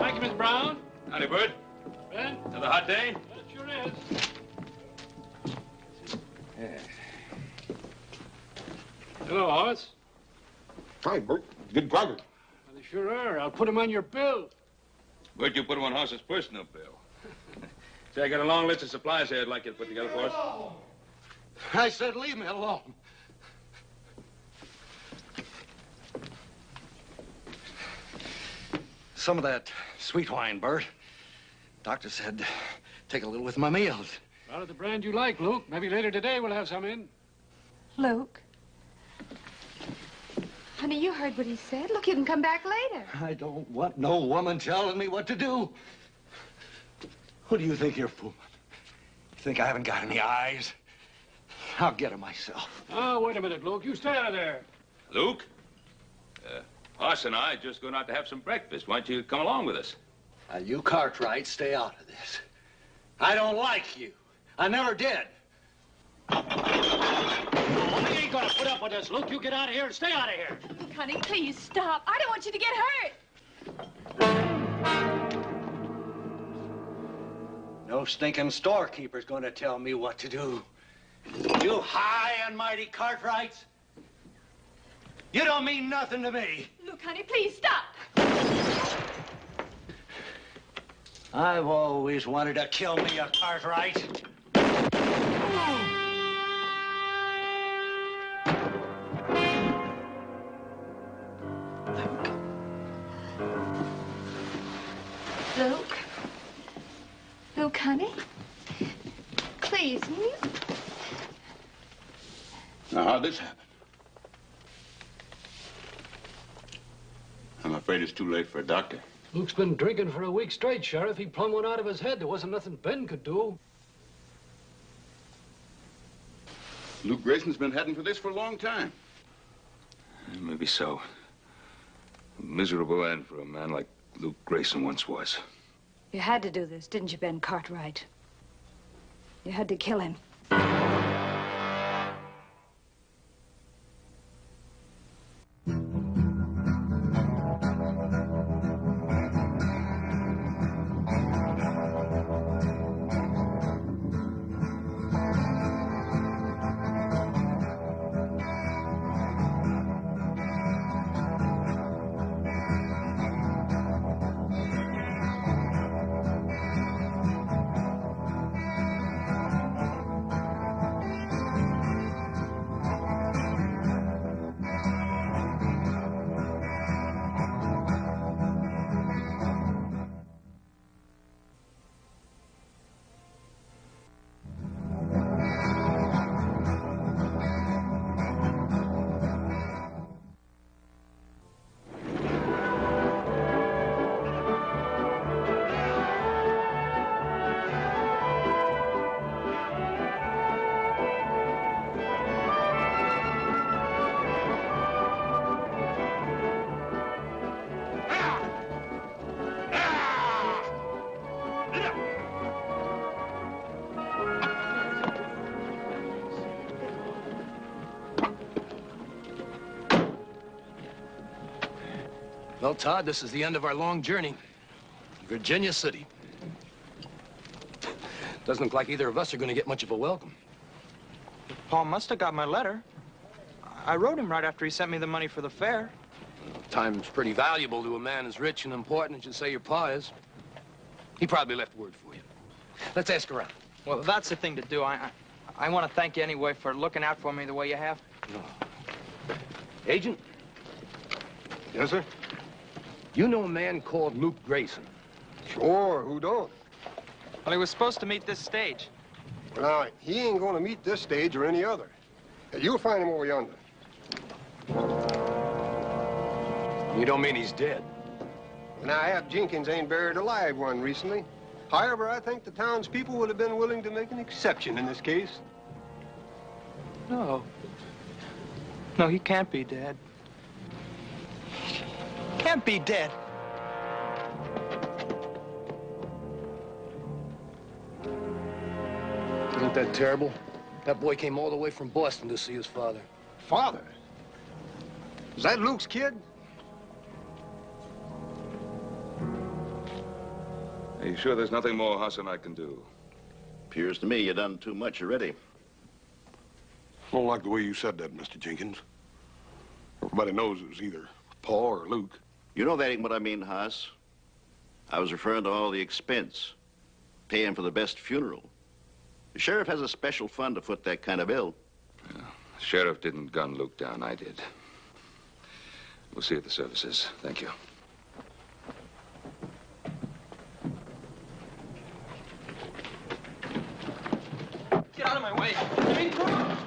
Thank you, Miss Brown. Howdy, Bert. Ben? Another hot day? That sure is. Yeah. Hello, Horace. Hi, Bert. Good progress. Well, they sure are. I'll put them on your bill. Bert, you put him on Horse's personal bill. Say, I got a long list of supplies here I'd like you to put together for us. I said leave me alone. Some of that sweet wine, Bert. Doctor said take a little with my meals. Out of the brand you like, Luke. Maybe later today we'll have some in. Luke. Honey, you heard what he said. Look, you can come back later. I don't want no woman telling me what to do. Who do you think you're fooling? You think I haven't got any eyes? I'll get her myself. Oh, wait a minute, Luke. You stay out of there. Luke? Horse and I are just going out to have some breakfast. Why don't you come along with us? Now, you Cartwright, stay out of this. I don't like you. I never did. Oh, they ain't gonna put up with this, Luke. You get out of here and stay out of here. Look, honey, please stop. I don't want you to get hurt. No stinking storekeeper's going to tell me what to do. You high and mighty Cartwrights. You don't mean nothing to me. Look, honey, please stop. I've always wanted to kill me a Cartwright. Luke. Luke, honey. Please, will you? Now, how'd this happen? I'm afraid it's too late for a doctor. Luke's been drinking for a week straight, Sheriff. He plumb went out of his head. There wasn't nothing Ben could do. Luke Grayson's been heading for this for a long time. Maybe so. A miserable end for a man like Luke Grayson once was. You had to do this, didn't you, Ben Cartwright? You had to kill him. Well, Todd, this is the end of our long journey. Virginia City. Doesn't look like either of us are going to get much of a welcome. Paul must have got my letter. I wrote him right after he sent me the money for the fare. Time's pretty valuable to a man as rich and important as you say your pa is. He probably left word for you. Let's ask around. Well, that's the thing to do. I want to thank you anyway for looking out for me the way you have. Agent? Yes, sir? You know a man called Luke Grayson? Sure, who don't? Well, he was supposed to meet this stage. Now, he ain't gonna meet this stage or any other. You'll find him over yonder. You don't mean he's dead? Now, Ab Jenkins ain't buried a live one recently. However, I think the townspeople would have been willing to make an exception in this case. No. No, he can't be dead. Can't be dead. Isn't that terrible? That boy came all the way from Boston to see his father. Father? Is that Luke's kid? Are you sure there's nothing more Huss and I can do? Appears to me you done too much already. I don't like the way you said that, Mr. Jenkins. Everybody knows it was either Paul or Luke. You know that ain't what I mean, Haas. I was referring to all the expense, paying for the best funeral. The sheriff has a special fund to foot that kind of bill. Yeah, the sheriff didn't gun Luke down, I did. We'll see you at the services. Thank you. Get out of my way. Hey, come on.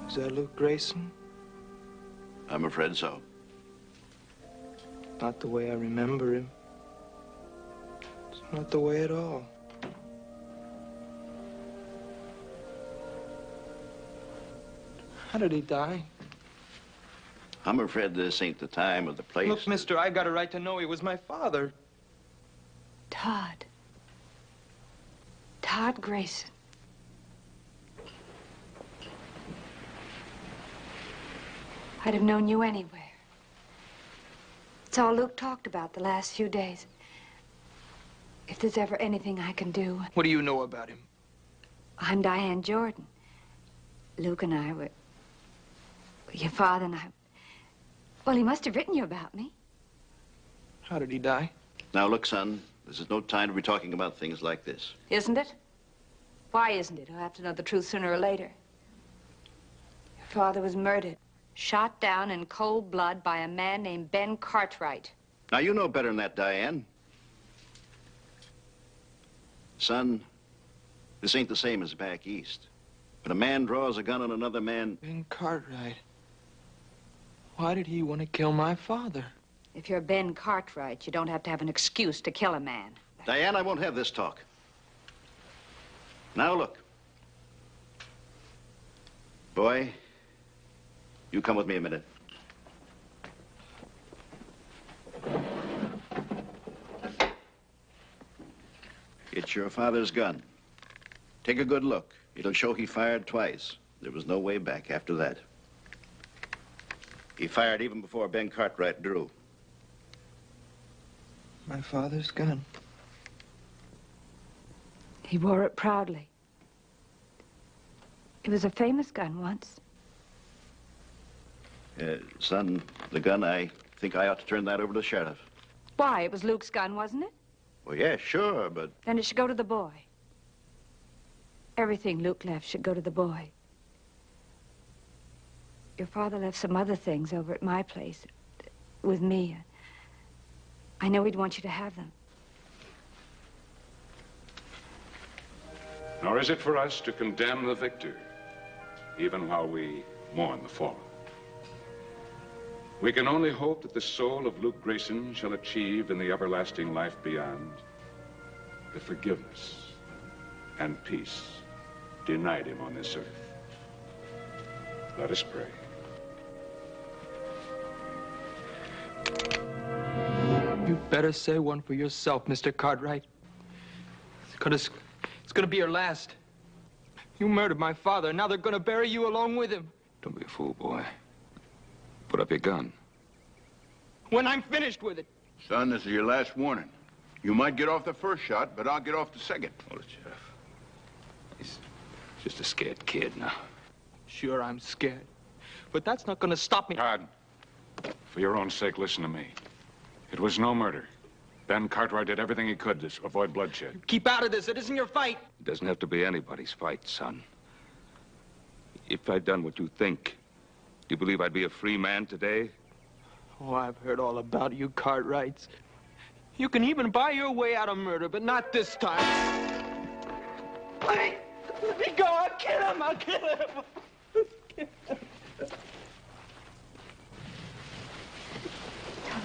Is that Luke Grayson? I'm afraid so. Not the way I remember him. It's not the way at all. How did he die? I'm afraid this ain't the time or the place. Look, mister, I got a right to know he was my father. Todd. Todd Grayson. I'd have known you anywhere. It's all Luke talked about the last few days. If there's ever anything I can do... What do you know about him? I'm Diane Jordan. Luke and I were... Your father and I... Well, he must have written you about me. How did he die? Now, look, son, this is no time to be talking about things like this. Isn't it? Why isn't it? I'll have to know the truth sooner or later. Your father was murdered. Shot down in cold blood by a man named Ben Cartwright. Now, you know better than that, Diane. Son, this ain't the same as back east. When a man draws a gun on another man... Ben Cartwright. Why did he want to kill my father? If you're Ben Cartwright, you don't have to have an excuse to kill a man. Diane, I won't have this talk. Now, look. Boy, you come with me a minute. It's your father's gun. Take a good look. It'll show he fired twice. There was no way back after that. He fired even before Ben Cartwright drew. My father's gun. He wore it proudly. It was a famous gun once. Son, the gun, I think I ought to turn that over to the sheriff. Why? It was Luke's gun, wasn't it? Well, yeah, sure, but... Then it should go to the boy. Everything Luke left should go to the boy. Your father left some other things over at my place with me. I know he'd want you to have them. Nor is it for us to condemn the victor, even while we mourn the fallen. We can only hope that the soul of Luke Grayson shall achieve in the everlasting life beyond the forgiveness and peace denied him on this earth. Let us pray. You better say one for yourself, Mr. Cartwright. It's gonna be your last. You murdered my father, and now they're gonna bury you along with him. Don't be a fool, boy. Put up your gun. When I'm finished with it. Son, this is your last warning. You might get off the first shot, but I'll get off the second. Hold it, Sheriff. He's just a scared kid now. Sure, I'm scared. But that's not gonna stop me. Todd, for your own sake, listen to me. It was no murder. Ben Cartwright did everything he could to avoid bloodshed. Keep out of this. It isn't your fight. It doesn't have to be anybody's fight, son. If I'd done what you think, do you believe I'd be a free man today? Oh, I've heard all about you, Cartwrights. You can even buy your way out of murder, but not this time. Let me go. I'll kill him. I'll kill him.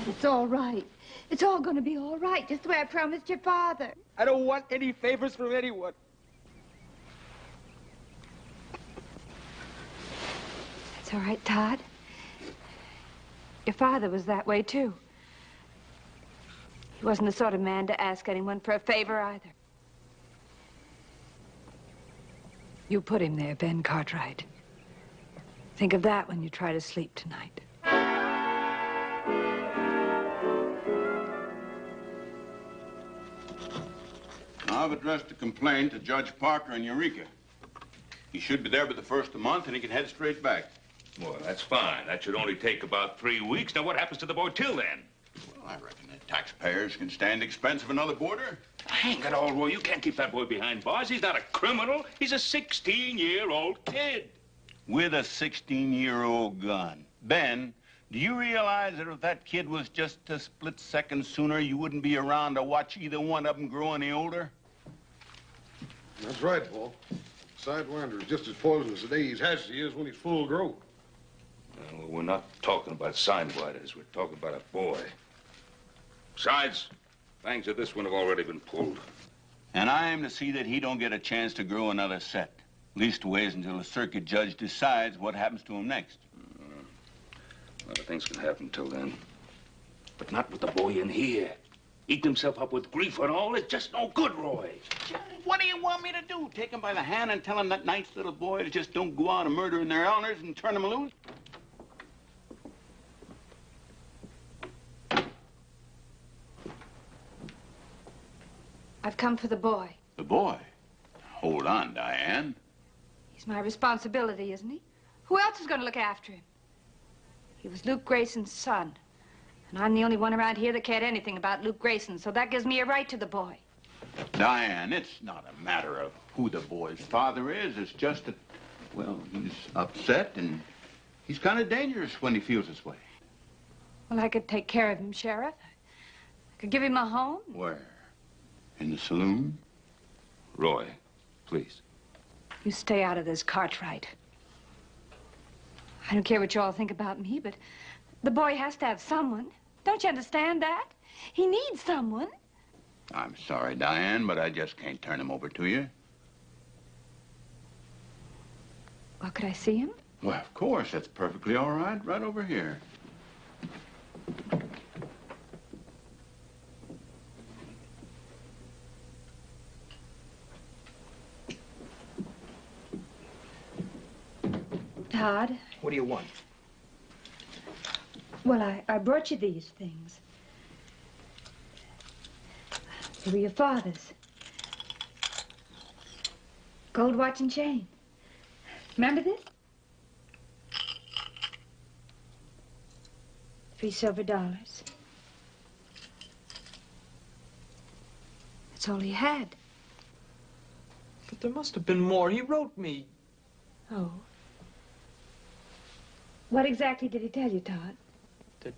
It's all right. It's all going to be all right, just the way I promised your father. I don't want any favors from anyone. It's all right, Todd. Your father was that way, too. He wasn't the sort of man to ask anyone for a favor either. You put him there, Ben Cartwright. Think of that when you try to sleep tonight. I've addressed a complaint to Judge Parker in Eureka. He should be there by the first of the month, and he can head straight back. Well, that's fine. That should only take about 3 weeks. Now, what happens to the boy till then? Well, I reckon the taxpayers can stand the expense of another boarder. Hang it all, Roy. You can't keep that boy behind bars. He's not a criminal. He's a 16-year-old kid. With a 16-year-old gun. Ben, do you realize that if that kid was just a split second sooner, you wouldn't be around to watch either one of them grow any older? That's right, Paul. Sidewinder is just as poisonous today as he is when he's full grown. Well, we're not talking about sidewinders. We're talking about a boy. Besides, fangs of this one have already been pulled. And I am to see that he don't get a chance to grow another set. Leastways until the circuit judge decides what happens to him next. A lot of things can happen till then. But not with the boy in here. Eating himself up with grief and all is just no good, Roy. What do you want me to do? Take him by the hand and tell him that nice little boy to just don't go out and murdering their owners and turn them loose? I've come for the boy. The boy? Hold on, Diane. He's my responsibility, isn't he? Who else is going to look after him? He was Luke Grayson's son. And I'm the only one around here that cared anything about Luke Grayson, so that gives me a right to the boy. Diane, it's not a matter of who the boy's father is. It's just that, well, he's upset and he's kind of dangerous when he feels this way. Well, I could take care of him, Sheriff. I could give him a home. Where? In the saloon? Roy, please. You stay out of this, Cartwright. I don't care what you all think about me, but the boy has to have someone. Don't you understand that? He needs someone. I'm sorry, Diane, but I just can't turn him over to you. Well, could I see him? Well, of course. That's perfectly all right. Right over here. Todd? What do you want? Well, I brought you these things. They were your father's. Gold watch and chain. Remember this? $3 silver. That's all he had. But there must have been more. He wrote me. Oh. What exactly did he tell you, Todd? That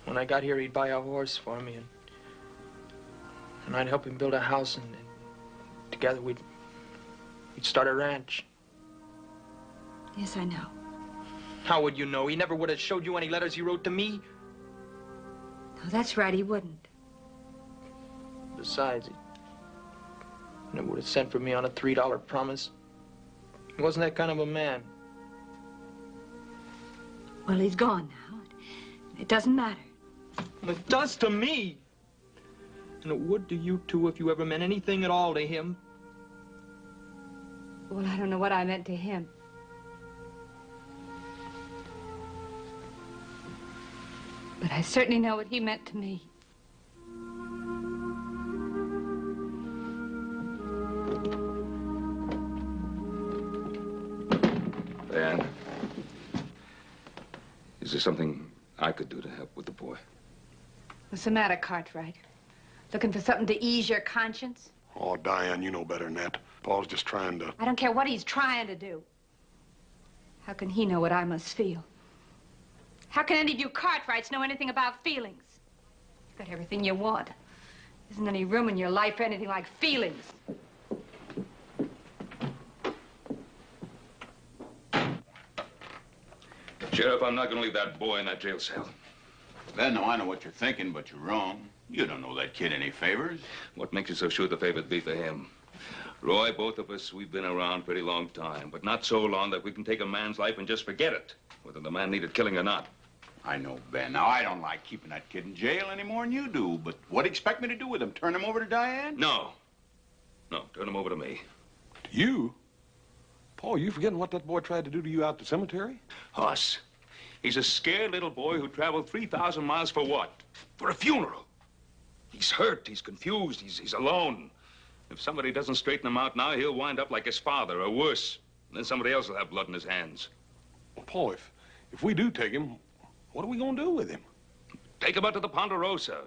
when I got here, he'd buy a horse for me, and I'd help him build a house, and together we'd start a ranch. Yes, I know. How would you know? He never would have showed you any letters he wrote to me. No, that's right, he wouldn't. Besides, he never would have sent for me on a $3 promise. He wasn't that kind of a man. Well, he's gone now. It doesn't matter. Well, it does to me. And it would to you, too, if you ever meant anything at all to him. Well, I don't know what I meant to him. But I certainly know what he meant to me. Diane, is there something I could do to help with the boy? What's the matter, Cartwright? Looking for something to ease your conscience? Oh, Diane, you know better than that. Paul's just trying to... I don't care what he's trying to do. How can he know what I must feel? How can any of you Cartwrights know anything about feelings? You've got everything you want. There isn't any room in your life for anything like feelings. Sheriff, I'm not going to leave that boy in that jail cell. Ben, now I know what you're thinking, but you're wrong. You don't know that kid any favors. What makes you so sure the favor'd be for him? Roy, both of us, we've been around a pretty long time, but not so long that we can take a man's life and just forget it, whether the man needed killing or not. I know, Ben. Now, I don't like keeping that kid in jail any more than you do, but what do you expect me to do with him? Turn him over to Diane? No. No, turn him over to me. To you? Paul, you forgetting what that boy tried to do to you out at the cemetery? Hoss, he's a scared little boy who traveled 3,000 miles for what? For a funeral. He's hurt, he's confused, he's alone. If somebody doesn't straighten him out now, he'll wind up like his father, or worse. And then somebody else will have blood in his hands. Well, Paul, if we do take him, what are we going to do with him? Take him out to the Ponderosa.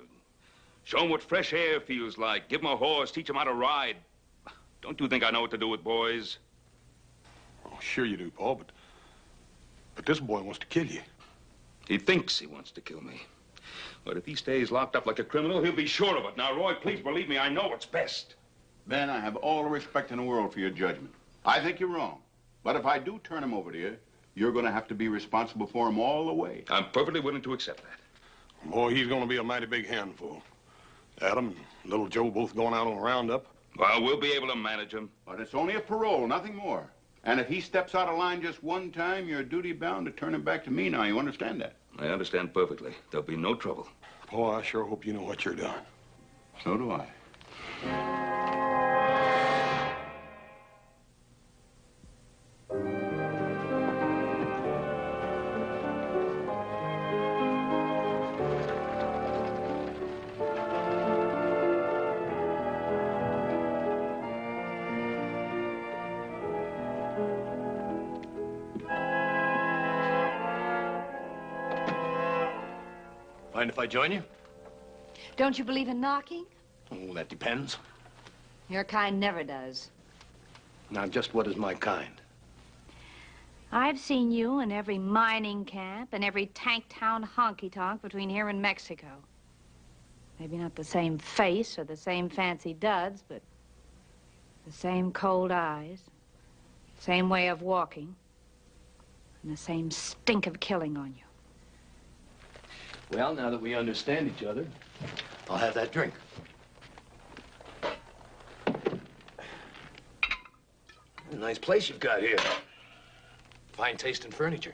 Show him what fresh air feels like. Give him a horse, teach him how to ride. Don't you think I know what to do with boys? Oh, sure you do, Paul, but this boy wants to kill you. He thinks he wants to kill me. But if he stays locked up like a criminal, he'll be sure of it. Now, Roy, please believe me, I know what's best. Ben, I have all the respect in the world for your judgment. I think you're wrong. But if I do turn him over to you, you're going to have to be responsible for him all the way. I'm perfectly willing to accept that. Boy, he's going to be a mighty big handful. Adam and little Joe both going out on a roundup. Well, we'll be able to manage him. But it's only a parole, nothing more. And if he steps out of line just one time, you're duty-bound to turn him back to me now. You understand that? I understand perfectly. There'll be no trouble. Paul, I sure hope you know what you're doing. So do I. Mind if I join you? Don't you believe in knocking? Oh, that depends. Your kind never does. Now, just what is my kind? I've seen you in every mining camp and every tank town honky-tonk between here and Mexico. Maybe not the same face or the same fancy duds, but the same cold eyes, same way of walking, and the same stink of killing on you. Well, now that we understand each other, I'll have that drink. A nice place you've got here. Fine taste in furniture.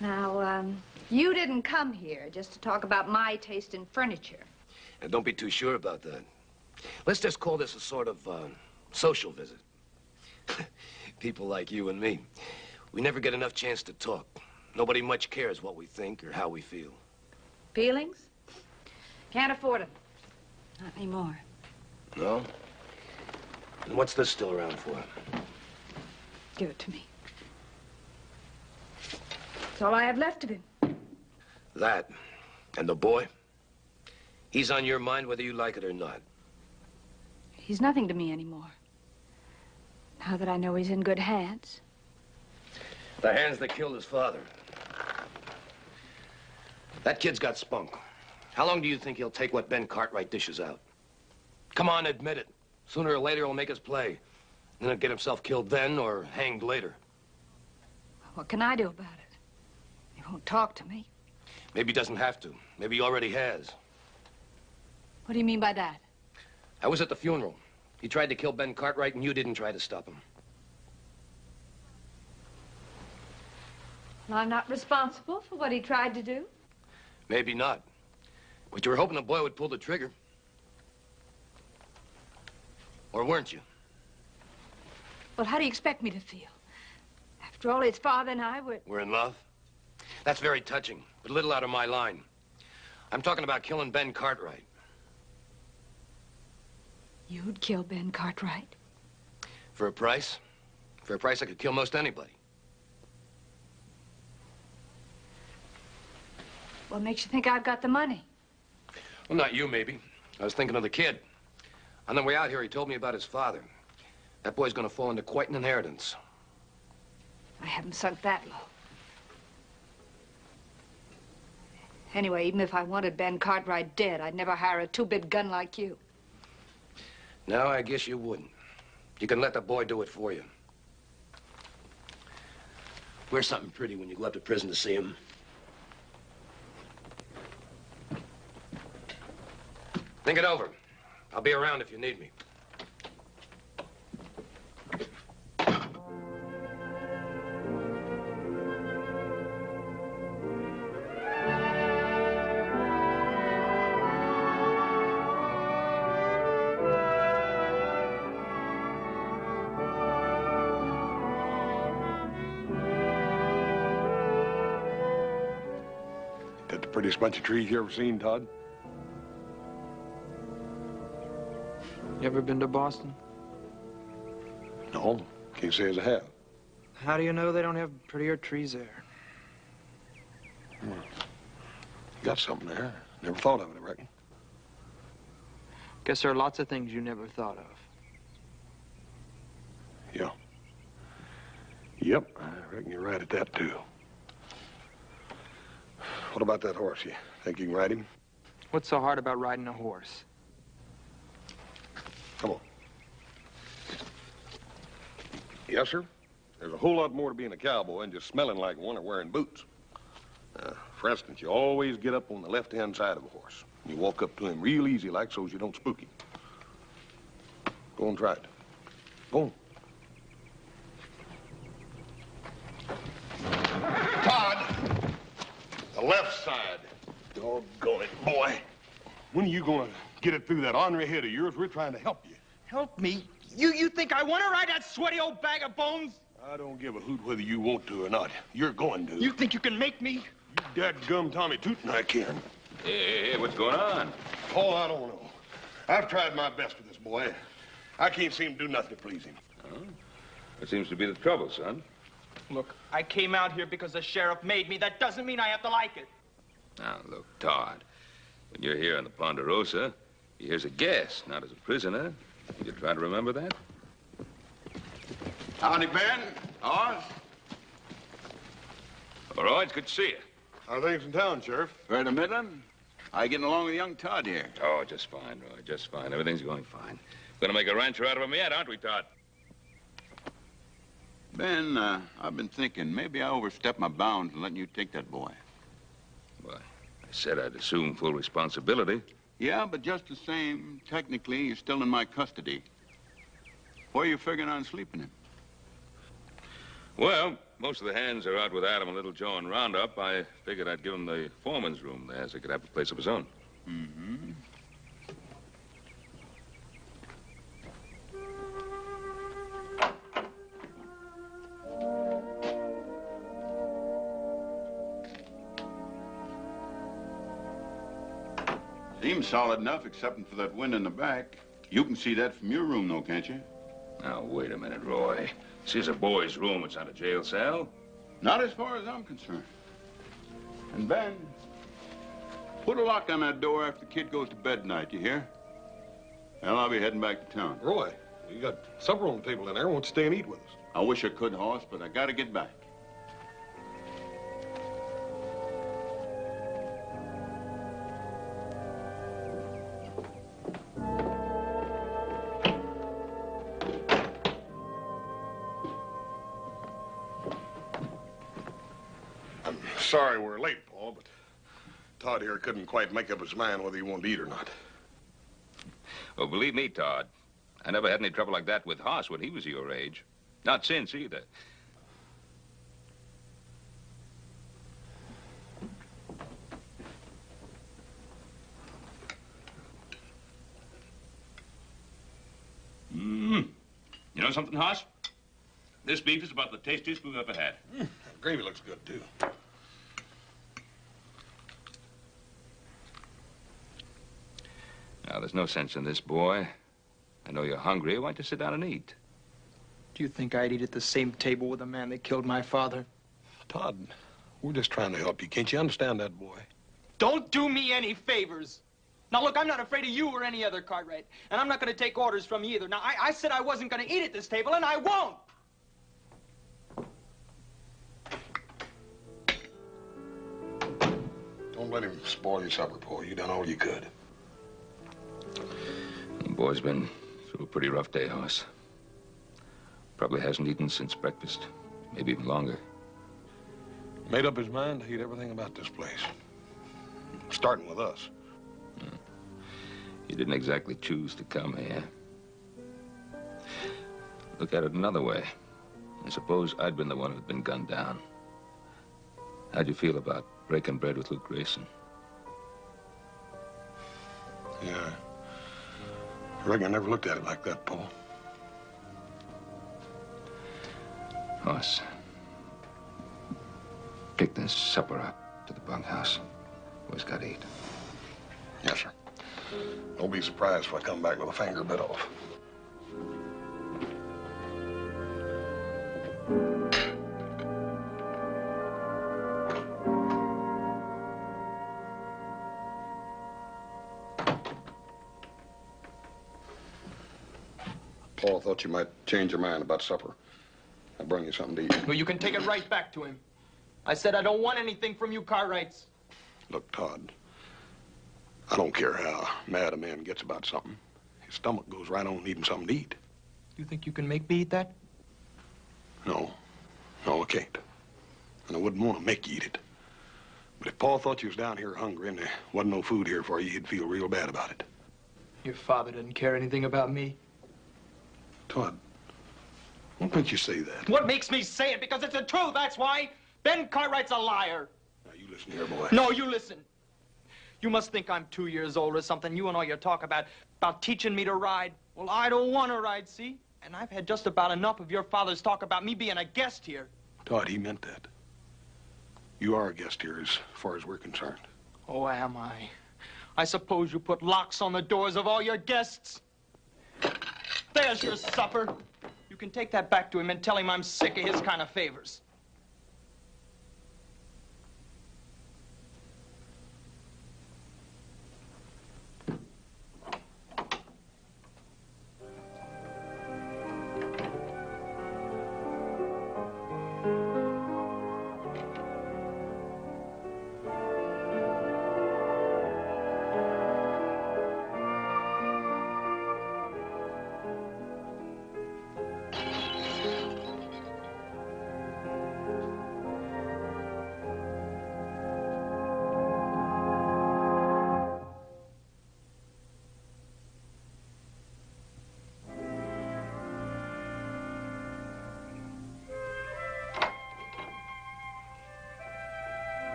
Now, you didn't come here just to talk about my taste in furniture. Now, don't be too sure about that. Let's just call this a sort of social visit. People like you and me, we never get enough chance to talk. Nobody much cares what we think or how we feel. Feelings? Can't afford them. Not anymore. No? And what's this still around for? Give it to me. That's all I have left of him. That. And the boy? He's on your mind whether you like it or not. He's nothing to me anymore. Now that I know he's in good hands. The hands that killed his father. That kid's got spunk. How long do you think he'll take what Ben Cartwright dishes out? Come on, admit it. Sooner or later, he'll make his play. Then he'll get himself killed then or hanged later. What can I do about it? He won't talk to me. Maybe he doesn't have to. Maybe he already has. What do you mean by that? I was at the funeral. He tried to kill Ben Cartwright, and you didn't try to stop him. Well, I'm not responsible for what he tried to do. Maybe not. But you were hoping the boy would pull the trigger. Or weren't you? Well, how do you expect me to feel? After all, his father and I were... We're in love? That's very touching, but a little out of my line. I'm talking about killing Ben Cartwright. You'd kill Ben Cartwright? For a price? For a price I could kill most anybody. What makes you think I've got the money? Well, not you, maybe. I was thinking of the kid. On the way out here, he told me about his father. That boy's gonna fall into quite an inheritance. I haven't sunk that low. Anyway, even if I wanted Ben Cartwright dead, I'd never hire a two-bit gun like you. No, I guess you wouldn't. You can let the boy do it for you. Wear something pretty when you go up to prison to see him. Think it over. I'll be around if you need me. Prettiest bunch of trees you ever seen, Todd? You ever been to Boston? No, can't say as I have. How do you know they don't have prettier trees there? You got something there. Never thought of it, I reckon. Guess there are lots of things you never thought of. Yeah. Yep, I reckon you're right at that, too. What about that horse? You think you can ride him? What's so hard about riding a horse? Come on. Yes, sir? There's a whole lot more to being a cowboy than just smelling like one or wearing boots. For instance, you always get up on the left-hand side of a horse. You walk up to him real easy like so as you don't spook him. Go and try it. Go on. Todd! The left side. Doggone it, boy. When are you going to get it through that ornery head of yours? We're trying to help you. Help me? You think I want to ride that sweaty old bag of bones? I don't give a hoot whether you want to or not. You're going to. You think you can make me? You dadgum Tommy Tootin' I can. Hey, what's going on? Oh, I don't know. I've tried my best with this boy. I can't seem to do nothing to please him. Huh? That seems to be the trouble, son. Look, I came out here because the sheriff made me. That doesn't mean I have to like it. Now, look, Todd, when you're here in the Ponderosa, you're here as a guest, not as a prisoner. You try to remember that? Howdy, Ben. Oz. All right, it's good to see you. How are things in town, Sheriff? Right in Midland. How you getting along with young Todd here? Oh, just fine, Roy, just fine. Everything's going fine. Gonna make a rancher out of him yet, aren't we, Todd? Ben, I've been thinking maybe I overstepped my bounds in letting you take that boy. Why, I said I'd assume full responsibility. Yeah, but just the same, technically, you're still in my custody. Where are you figuring on sleeping him? Well, most of the hands are out with Adam and Little Joe and Roundup. I figured I'd give him the foreman's room there so he could have a place of his own. Mm-hmm. Seems solid enough, excepting for that wind in the back. You can see that from your room, though, can't you? Now, wait a minute, Roy. This is a boy's room. It's not a jail cell. Not as far as I'm concerned. And Ben, put a lock on that door after the kid goes to bed tonight, you hear? Well, I'll be heading back to town. Roy, you got supper on the table in there. Won't you stay and eat with us? I wish I could, Hoss, but I gotta get back. Sorry we're late, Paul, but Todd here couldn't quite make up his mind whether he wanted to eat or not. Well, believe me, Todd, I never had any trouble like that with Hoss when he was your age. Not since, either. You know something, Hoss? This beef is about the tastiest we've ever had. The gravy looks good, too. Now, there's no sense in this, boy. I know you're hungry. Why don't you sit down and eat? Do you think I'd eat at the same table with the man that killed my father? Todd, we're just trying to help you. Can't you understand that, boy? Don't do me any favors. Now, look, I'm not afraid of you or any other Cartwright, and I'm not going to take orders from you either. Now, I said I wasn't going to eat at this table, and I won't. Don't let him spoil your supper, Paul. You done all you could. The boy's been through a pretty rough day, Hoss. Probably hasn't eaten since breakfast, maybe even longer. Made up his mind to hate everything about this place. Starting with us. You didn't exactly choose to come here. Look at it another way. I suppose I'd been the one who'd been gunned down. How'd you feel about breaking bread with Luke Grayson? Yeah. I reckon I never looked at it like that, Paul. Hoss, take this supper up to the bunkhouse. Always got to eat. Yes, sir. Don't be surprised if I come back with a finger bit off. Paul thought you might change your mind about supper. I brought you something to eat. Well, you can take it right back to him. I said I don't want anything from you Cartwrights. Look, Todd, I don't care how mad a man gets about something. His stomach goes right on needing something to eat. You think you can make me eat that? No. No, I can't. And I wouldn't want to make you eat it. But if Paul thought you was down here hungry and there wasn't no food here for you, he'd feel real bad about it. Your father doesn't care anything about me. Todd, what makes you say that? What makes me say it? Because it's the truth, that's why. Ben Cartwright's a liar. Now, you listen here, boy. No, you listen. You must think I'm 2 years old or something. You and all your talk about teaching me to ride. Well, I don't want to ride, see? And I've had just about enough of your father's talk about me being a guest here. Todd, he meant that. You are a guest here as far as we're concerned. Oh, am I? I suppose you put locks on the doors of all your guests. There's your supper. You can take that back to him and tell him I'm sick of his kind of favors.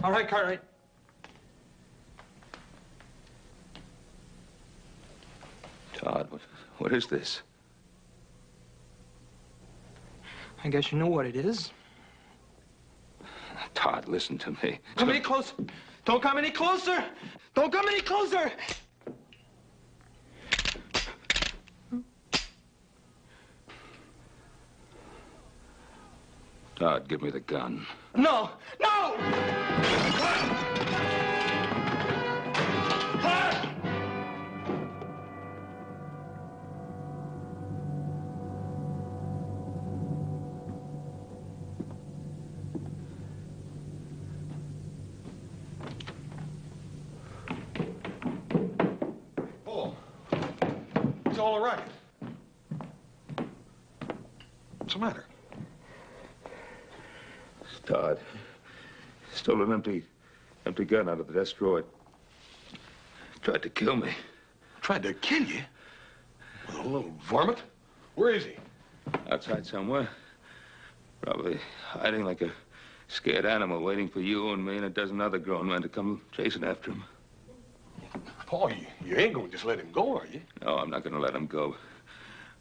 All right, Cartwright. Todd, what is this? I guess you know what it is. Todd, listen to me. Come any closer. Don't come any closer. Don't come any closer. Todd, give me the gun. No! No! Paul, it's all right. What's the matter? Todd stole an empty gun out of the desk drawer. Tried to kill me. Tried to kill you? With a little varmint? Where is he? Outside somewhere. Probably hiding like a scared animal, waiting for you and me and a dozen other grown men to come chasing after him. Paul, you ain't going to just let him go, are you? No, I'm not going to let him go.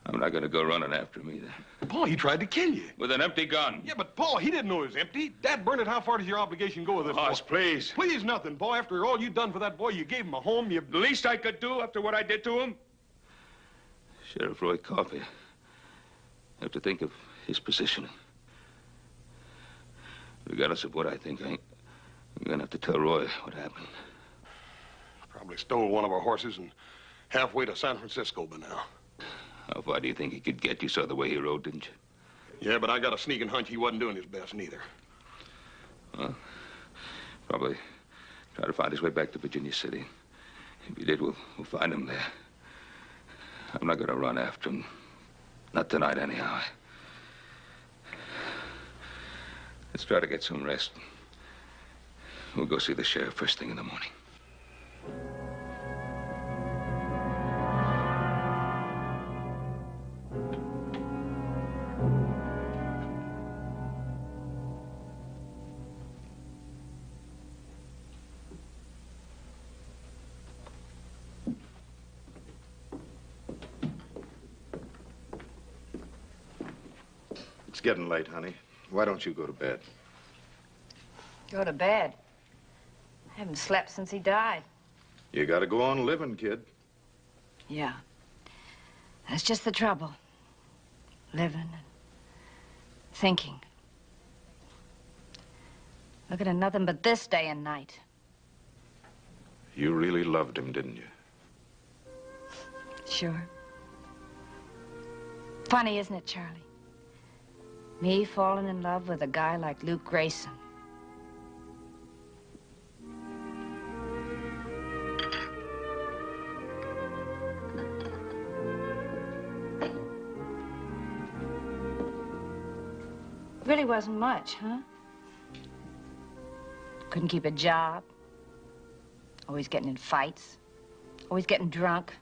I'm not going to go running after him either. Paul, he tried to kill you. With an empty gun. Yeah, but Paul, he didn't know it was empty. Dad burned it. How far does your obligation go with this Boss, boy? please. Please nothing, Paul. After all you've done for that boy, you gave him a home, you... The least I could do after what I did to him? Sheriff Roy Coffey. I have to think of his position. Regardless of what I think, I'm going to have to tell Roy what happened. Probably stole one of our horses and halfway to San Francisco by now. How far do you think he could get? You saw the way he rode, didn't you? Yeah, but I got a sneaking hunch he wasn't doing his best, neither. Well, probably try to find his way back to Virginia City. If he did, we'll find him there. I'm not going to run after him. Not tonight, anyhow. Let's try to get some rest. We'll go see the sheriff first thing in the morning. It's getting late, honey. Why don't you go to bed? Go to bed. I haven't slept since he died. You gotta go on living, kid. Yeah. That's just the trouble. Living and thinking. Looking at nothing but this day and night. You really loved him, didn't you? Sure. Funny, isn't it, Charlie? Me falling in love with a guy like Luke Grayson. Really wasn't much, huh? Couldn't keep a job. Always getting in fights. Always getting drunk.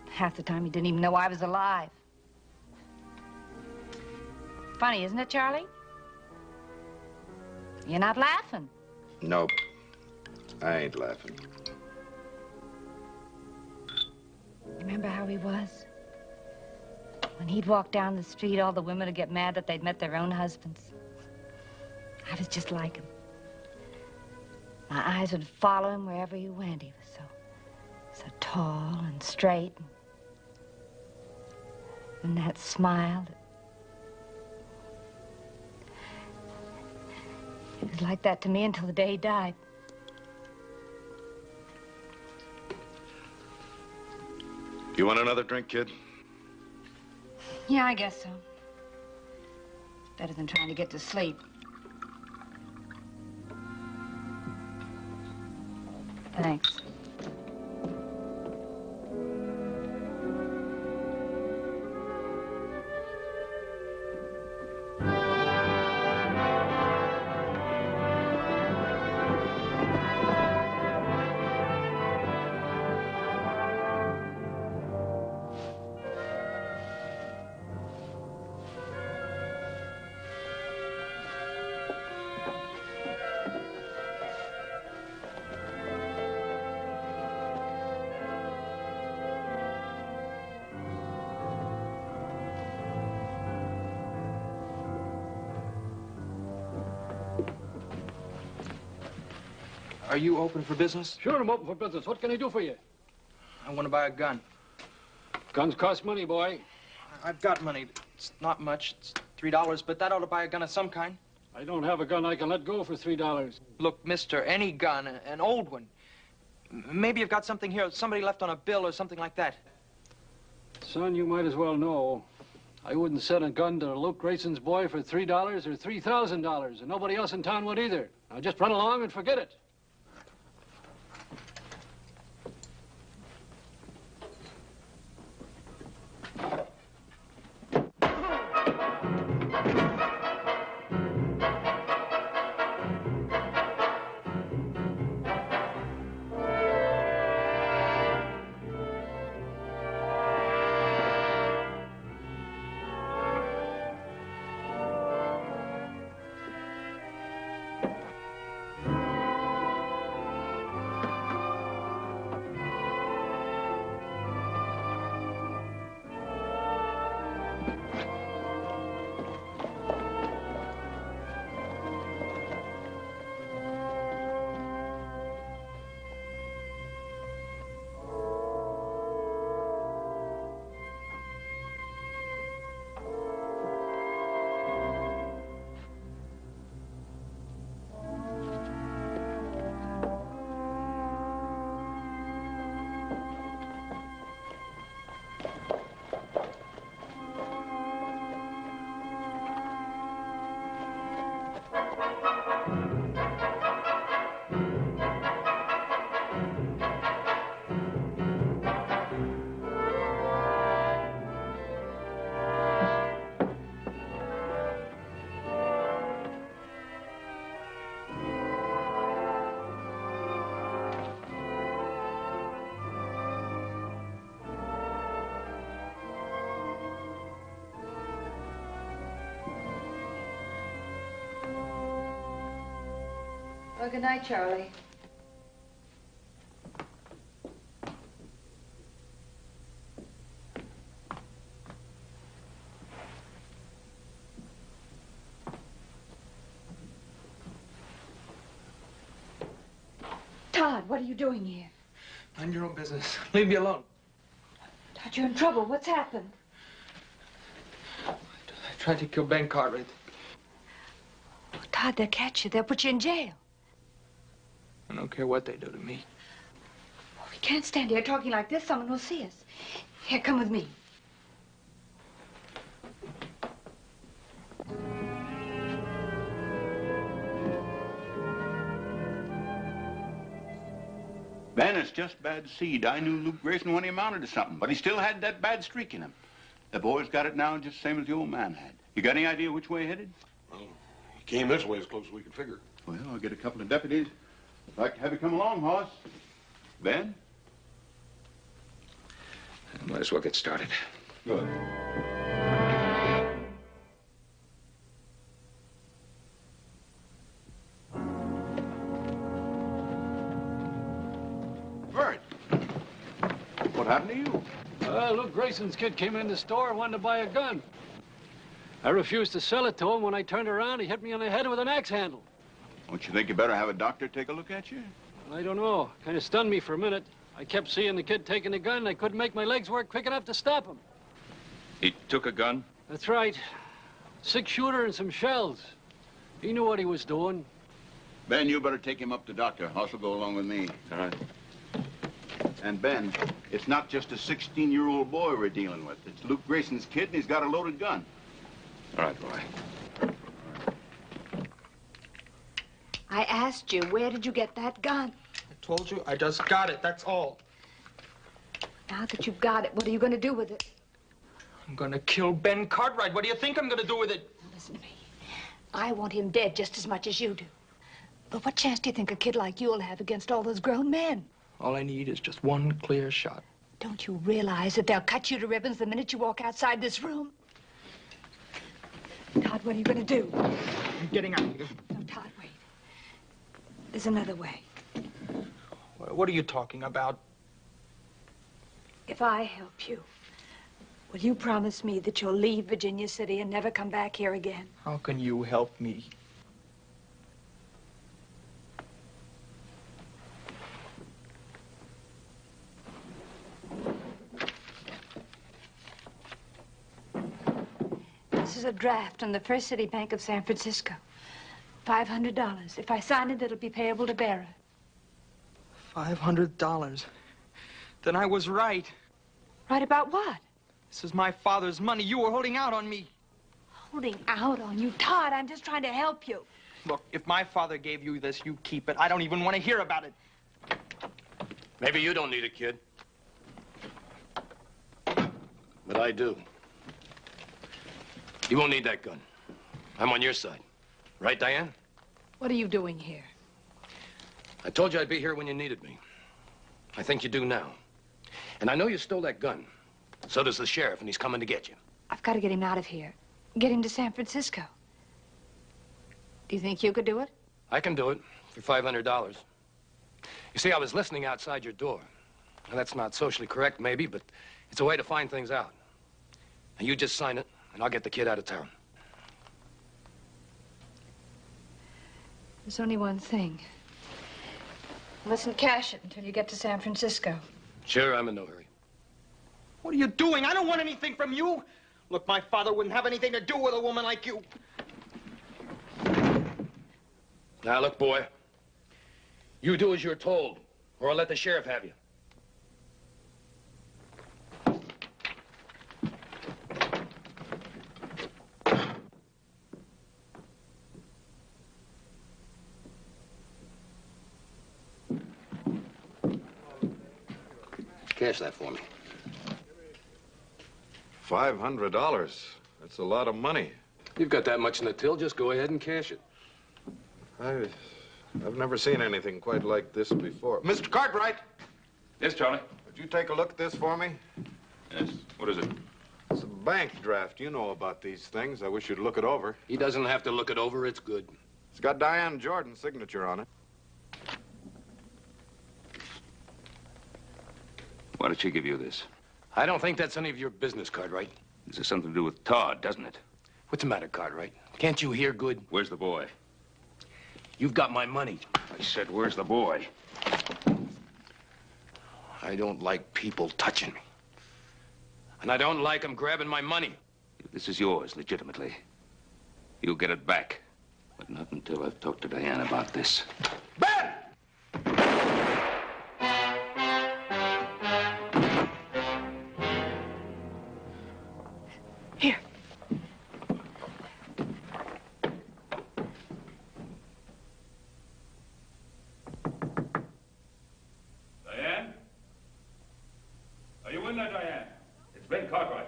Half the time he didn't even know I was alive. Funny, isn't it, Charlie? You're not laughing. Nope. I ain't laughing. Remember how he was? When he'd walk down the street, all the women would get mad that they'd met their own husbands. I was just like him. My eyes would follow him wherever he went. He was so tall and straight. And that smile. It was like that to me until the day he died. You want another drink, kid? Yeah, I guess so. Better than trying to get to sleep. Thanks. Are you open for business? Sure, I'm open for business. What can I do for you? I want to buy a gun. Guns cost money, boy. I've got money. It's not much. It's $3, but that ought to buy a gun of some kind. I don't have a gun I can let go for $3. Look, mister, any gun, an old one. Maybe you've got something here, somebody left on a bill or something like that. Son, you might as well know. I wouldn't sell a gun to Luke Grayson's boy for $3 or $3,000, and nobody else in town would either. Now just run along and forget it. Well, good night, Charlie. Todd, what are you doing here? Mind your own business. Leave me alone. Todd, you're in trouble. What's happened? I tried to kill Ben Cartwright. Oh, Todd, they'll catch you. They'll put you in jail. I don't care what they do to me. Oh, we can't stand here talking like this. Someone will see us. Here, come with me. Ben, it's just bad seed. I knew Luke Grayson when he amounted to something, but he still had that bad streak in him. The boy's got it now just the same as the old man had. You got any idea which way headed? Well, he came this way as close as we could figure. Well, I'll get a couple of deputies. I'd like to have you come along, Hoss. Ben? I might as well get started. Good. Bert! What happened to you? Luke Grayson's kid came in the store and wanted to buy a gun. I refused to sell it to him. When I turned around, he hit me on the head with an axe handle. Don't you think you better have a doctor take a look at you? I don't know. Kind of stunned me for a minute. I kept seeing the kid taking the gun, and I couldn't make my legs work quick enough to stop him. He took a gun? That's right. 6-shooter and some shells. He knew what he was doing. Ben, you better take him up to doctor. Hoss will go along with me. All right. And Ben, it's not just a 16-year-old boy we're dealing with. It's Luke Grayson's kid, and he's got a loaded gun. All right, boy. I asked you, where did you get that gun? I told you, I just got it, that's all. Now that you've got it, what are you going to do with it? I'm gonna kill Ben Cartwright. What do you think I'm gonna do with it? Now, listen to me. I want him dead just as much as you do. But what chance do you think a kid like you'll have against all those grown men? All I need is just one clear shot. Don't you realize that they'll cut you to ribbons the minute you walk outside this room? Todd, what are you going to do? I'm getting out of here. No, Todd, wait. There's another way. What are you talking about? If I help you, will you promise me that you'll leave Virginia City and never come back here again? How can you help me? is a draft on the First City Bank of San Francisco. $500. If I sign it, it'll be payable to bearer. $500. Then I was right. Right about what? This is my father's money. You were holding out on me. Holding out on you? Todd, I'm just trying to help you. Look, if my father gave you this, you keep it. I don't even want to hear about it. Maybe you don't need it, kid. But I do. You won't need that gun. I'm on your side. Right, Diane? What are you doing here? I told you I'd be here when you needed me. I think you do now. And I know you stole that gun. So does the sheriff, and he's coming to get you. I've got to get him out of here. Get him to San Francisco. Do you think you could do it? I can do it for $500. You see, I was listening outside your door. Now, that's not socially correct, maybe, but it's a way to find things out. And you just sign it, and I'll get the kid out of town. There's only one thing. You mustn't cash it until you get to San Francisco. Sure, I'm in no hurry. What are you doing? I don't want anything from you. Look, my father wouldn't have anything to do with a woman like you. Now, look, boy. You do as you're told, or I'll let the sheriff have you. Cash that for me. $500. That's a lot of money. You've got that much in the till, just go ahead and cash it. I've never seen anything quite like this before. Mr. Cartwright! Yes, Charlie? Would you take a look at this for me? Yes. What is it? It's a bank draft. You know about these things. I wish you'd look it over. He doesn't have to look it over. It's good. It's got Diane Jordan's signature on it. Why did she give you this? I don't think that's any of your business, Cartwright. This has something to do with Todd, doesn't it? What's the matter, Cartwright? Can't you hear good? Where's the boy? You've got my money. I said, where's the boy? I don't like people touching me. And I don't like them grabbing my money. This is yours, legitimately. You'll get it back. But not until I've talked to Diane about this. Ben! Here. Diane? Are you in there, Diane? It's Ben Cartwright.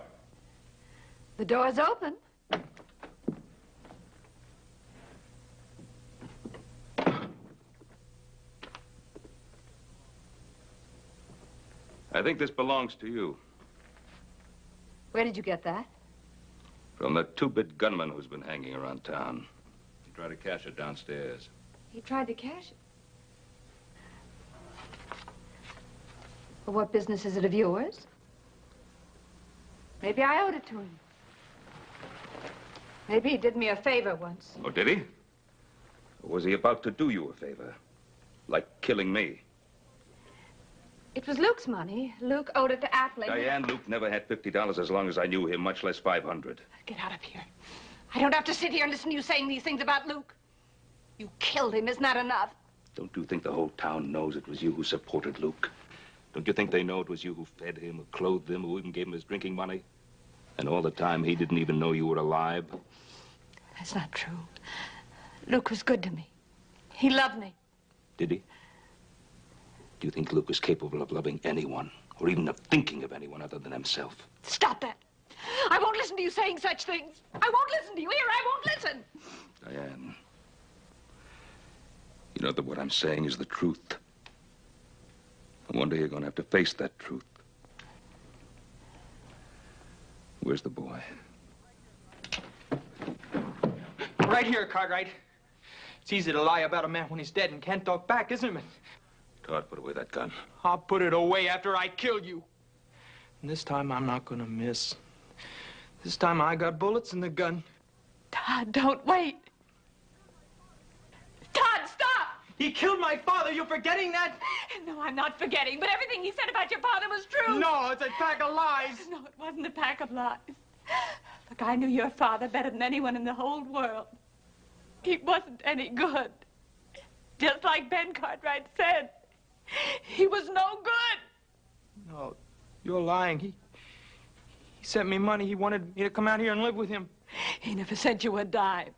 The door's open. I think this belongs to you. Where did you get that? From the two-bit gunman who's been hanging around town. He tried to cash it downstairs. He tried to cash it. Well, what business is it of yours? Maybe I owed it to him. Maybe he did me a favor once. Oh, did he? Or was he about to do you a favor? Like killing me? It was Luke's money. Luke owed it to Appling. Diane, Luke never had $50 as long as I knew him, much less 500. Get out of here. I don't have to sit here and listen to you saying these things about Luke. You killed him. Isn't that enough? Don't you think the whole town knows it was you who supported Luke? Don't you think they know it was you who fed him, who clothed him, who even gave him his drinking money? And all the time, he didn't even know you were alive? That's not true. Luke was good to me. He loved me. Did he? Do you think Luke is capable of loving anyone, or even of thinking of anyone other than himself? Stop that. I won't listen to you saying such things. I won't listen to you. Here, I won't listen. Diane, you know that what I'm saying is the truth. And one day you're going to have to face that truth. Where's the boy? Right here, Cartwright. It's easy to lie about a man when he's dead and can't talk back, isn't it? Todd, put away that gun. I'll put it away after I kill you. And this time, I'm not gonna miss. This time, I got bullets in the gun. Todd, don't wait. Todd, stop! He killed my father. You're forgetting that? No, I'm not forgetting, but everything he said about your father was true. No, it's a pack of lies. No, it wasn't a pack of lies. Look, I knew your father better than anyone in the whole world. He wasn't any good. Just like Ben Cartwright said, he was no good. No, you're lying. He sent me money. He wanted me to come out here and live with him. He never sent you a dime.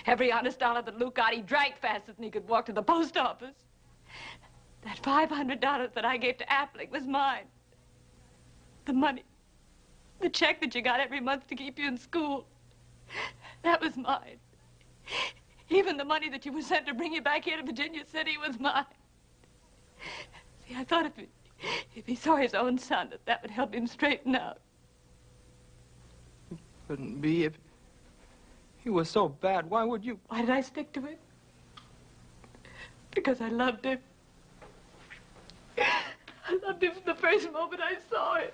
Every honest dollar that Luke got, he drank faster than he could walk to the post office. That $500 that I gave to Appling was mine. The money, the check that you got every month to keep you in school, that was mine. Even the money that you were sent to bring you back here to Virginia City was mine. See, I thought if he saw his own son, that would help him straighten out. Couldn't be if he was so bad. Why would you? Why did I stick to him? Because I loved him. I loved him from the first moment I saw him.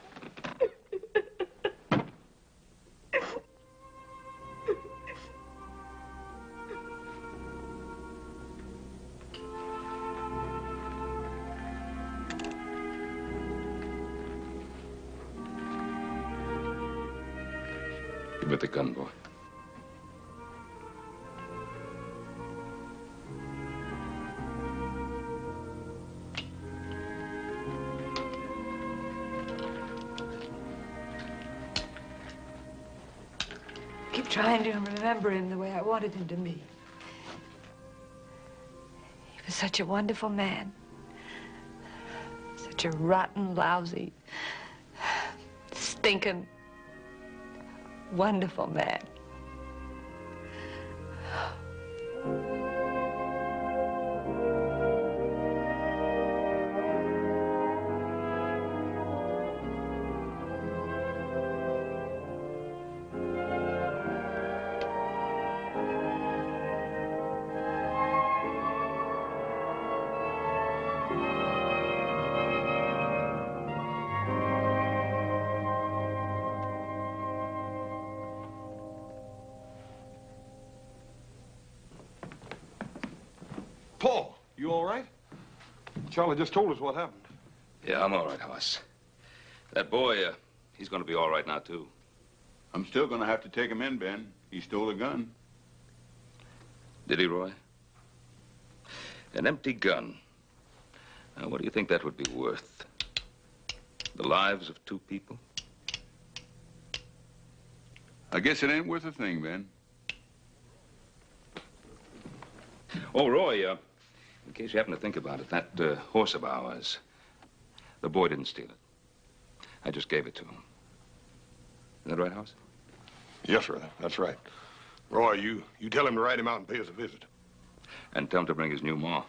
Give me the gun, boy. Keep trying to remember him the way I wanted him to be. He was such a wonderful man. Such a rotten, lousy, stinking, wonderful man. Paul, you all right? Charlie just told us what happened. Yeah, I'm all right, Hoss. That boy, he's going to be all right now, too. I'm still gonna have to take him in, Ben. He stole a gun. Did he, Roy? An empty gun. Now, what do you think that would be worth? The lives of two people? I guess it ain't worth a thing, Ben. Oh, Roy, in case you happen to think about it, that horse of ours, the boy didn't steal it. I just gave it to him. Is that right, Hoss? Yes, sir, that's right. Roy, you tell him to ride him out and pay us a visit. And tell him to bring his new ma.